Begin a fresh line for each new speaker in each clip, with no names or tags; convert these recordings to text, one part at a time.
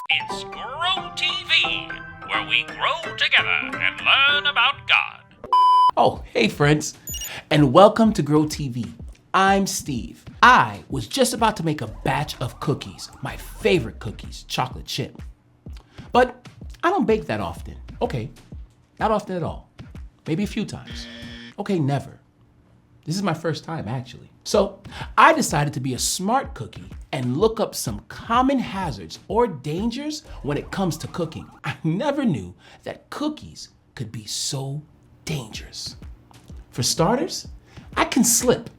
It's Grow TV, where we grow together and learn about God.
Oh, hey friends, and welcome to Grow TV. I'm Steve. I was just about to make a batch of cookies, my favorite cookies, chocolate chip. But I don't bake that often. Okay, not often at all. Maybe a few times. Okay, never. This is my first time, actually. So I decided to be a smart cookie and look up some common hazards or dangers when it comes to cooking. I never knew that cookies could be so dangerous. For starters, I can slip.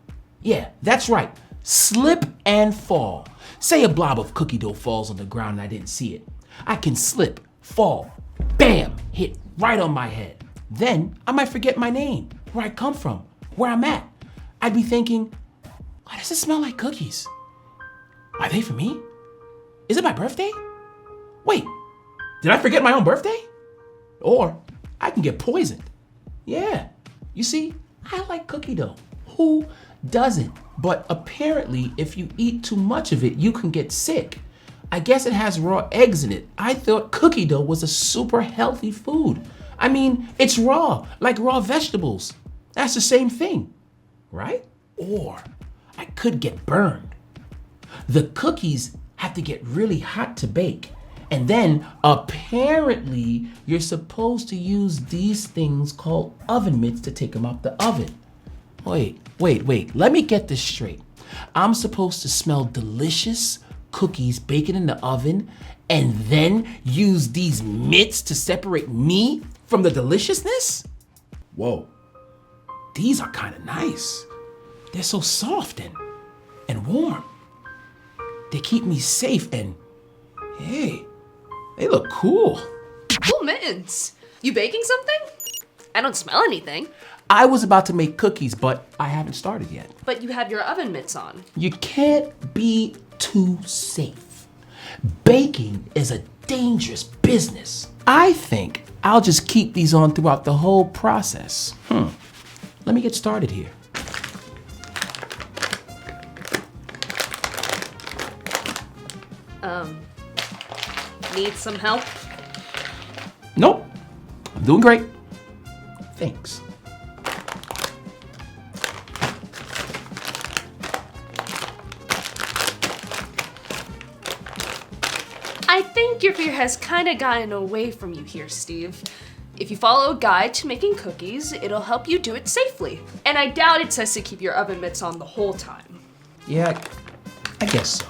Yeah, that's right, slip and fall. Say a blob of cookie dough falls on the ground and I didn't see it. I can slip, fall, bam, hit right on my head. Then I might forget my name, where I come from, where I'm at. I'd be thinking, why does it smell like cookies? Are they for me? Is it my birthday? Wait, did I forget my own birthday? Or I can get poisoned. Yeah, you see, I like cookie dough. Who doesn't? But apparently, if you eat too much of it, you can get sick. I guess it has raw eggs in it. I thought cookie dough was a super healthy food. I mean, it's raw, like raw vegetables. That's the same thing, right? Or I could get burned. The cookies have to get really hot to bake. And then apparently you're supposed to use these things called oven mitts to take them out the oven. Wait. Let me get this straight. I'm supposed to smell delicious cookies baking in the oven and then use these mitts to separate me from the deliciousness? Whoa, these are kind of nice. They're so soft and warm. They keep me safe and, hey, they look cool.
Cool mittens. You baking something? I don't smell anything.
I was about to make cookies, but I haven't started yet.
But you have your oven mitts on.
You can't be too safe. Baking is a dangerous business. I think I'll just keep these on throughout the whole process. Let me get started here.
Need some help?
Nope, I'm doing great. Thanks.
I think your fear has kind of gotten away from you here, Steve. If you follow a guide to making cookies, it'll help you do it safely. And I doubt it says to keep your oven mitts on the whole time.
Yeah, I guess so.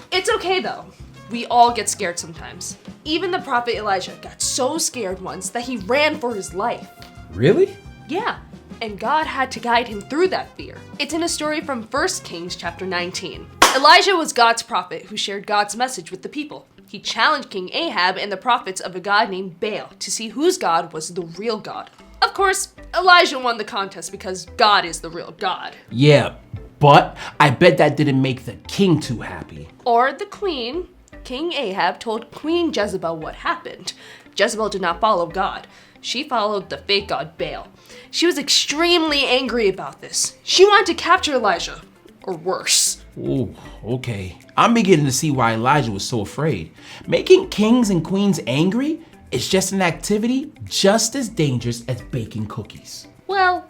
It's okay though. We all get scared sometimes. Even the prophet Elijah got so scared once that he ran for his life.
Really?
Yeah, and God had to guide him through that fear. It's in a story from 1 Kings chapter 19. Elijah was God's prophet who shared God's message with the people. He challenged King Ahab and the prophets of a god named Baal to see whose God was the real God. Of course, Elijah won the contest because God is the real God.
Yeah, but I bet that didn't make the king too happy.
Or the queen. King Ahab told Queen Jezebel what happened. Jezebel did not follow God. She followed the fake god Baal. She was extremely angry about this. She wanted to capture Elijah, or worse.
Ooh, okay. I'm beginning to see why Elijah was so afraid. Making kings and queens angry is just an activity just as dangerous as baking cookies.
Well,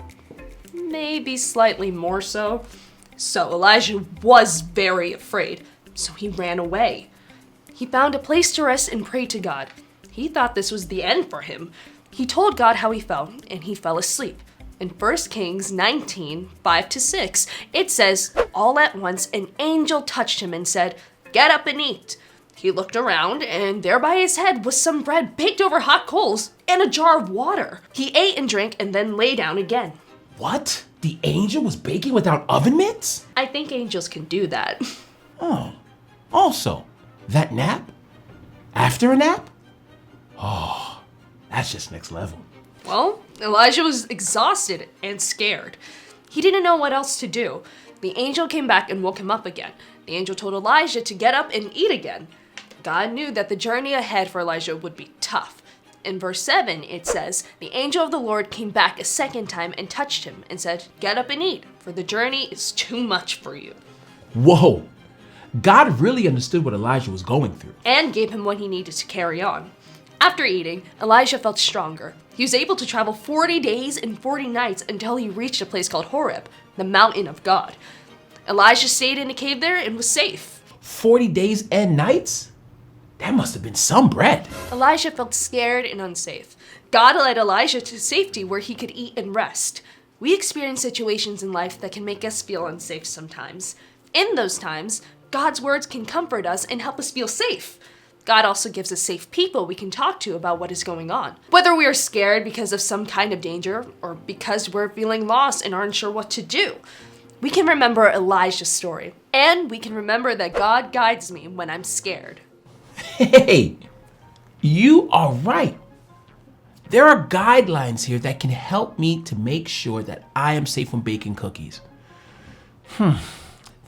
maybe slightly more so. So Elijah was very afraid, so he ran away. He found a place to rest and pray to God. He thought this was the end for him. He told God how he felt, and he fell asleep. In 1 Kings 19, 5-6, it says, all at once an angel touched him and said, "Get up and eat." He looked around, and there by his head was some bread baked over hot coals and a jar of water. He ate and drank and then lay down again.
What? The angel was baking without oven mitts?
I think angels can do that.
Oh, also, that nap? After a nap? Oh, that's just next level.
Well, Elijah was exhausted and scared. He didn't know what else to do. The angel came back and woke him up again. The angel told Elijah to get up and eat again. God knew that the journey ahead for Elijah would be tough. In verse 7, it says, the angel of the Lord came back a second time and touched him and said, "Get up and eat, for the journey is too much for you."
Whoa, God really understood what Elijah was going through.
And gave him what he needed to carry on. After eating, Elijah felt stronger. He was able to travel 40 days and 40 nights until he reached a place called Horeb, the mountain of God. Elijah stayed in a cave there and was safe.
40 days and nights? That must have been some bread.
Elijah felt scared and unsafe. God led Elijah to safety where he could eat and rest. We experience situations in life that can make us feel unsafe sometimes. In those times, God's words can comfort us and help us feel safe. God also gives us safe people we can talk to about what is going on. Whether we are scared because of some kind of danger or because we're feeling lost and aren't sure what to do, we can remember Elijah's story. And we can remember that God guides me when I'm scared.
Hey, you are right. There are guidelines here that can help me to make sure that I am safe from baking cookies.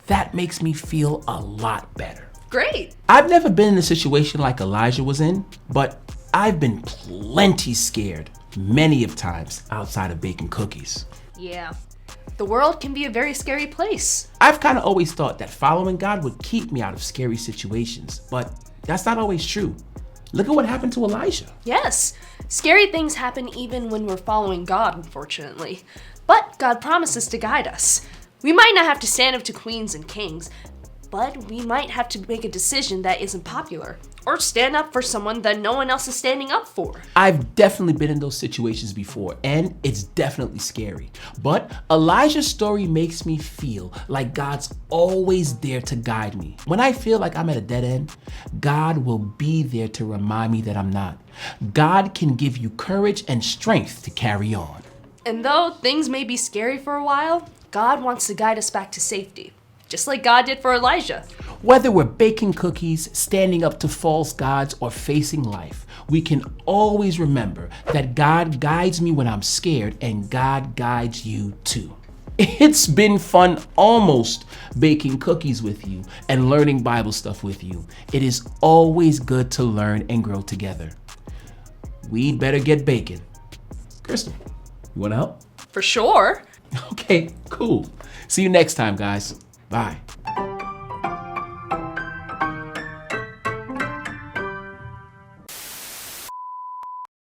That makes me feel a lot better.
Great!
I've never been in a situation like Elijah was in, but I've been plenty scared many of times outside of baking cookies.
Yeah, the world can be a very scary place.
I've kind of always thought that following God would keep me out of scary situations, but that's not always true. Look at what happened to Elijah.
Yes, scary things happen even when we're following God, unfortunately. But God promises to guide us. We might not have to stand up to queens and kings, but we might have to make a decision that isn't popular, or stand up for someone that no one else is standing up for.
I've definitely been in those situations before, and it's definitely scary. But Elijah's story makes me feel like God's always there to guide me. When I feel like I'm at a dead end, God will be there to remind me that I'm not. God can give you courage and strength to carry on.
And though things may be scary for a while, God wants to guide us back to safety, just like God did for Elijah.
Whether we're baking cookies, standing up to false gods, or facing life, we can always remember that God guides me when I'm scared, and God guides you too. It's been fun almost baking cookies with you and learning Bible stuff with you. It is always good to learn and grow together. We'd better get baking. Crystal, you want to help?
For sure.
Okay, cool. See you next time, guys. Bye.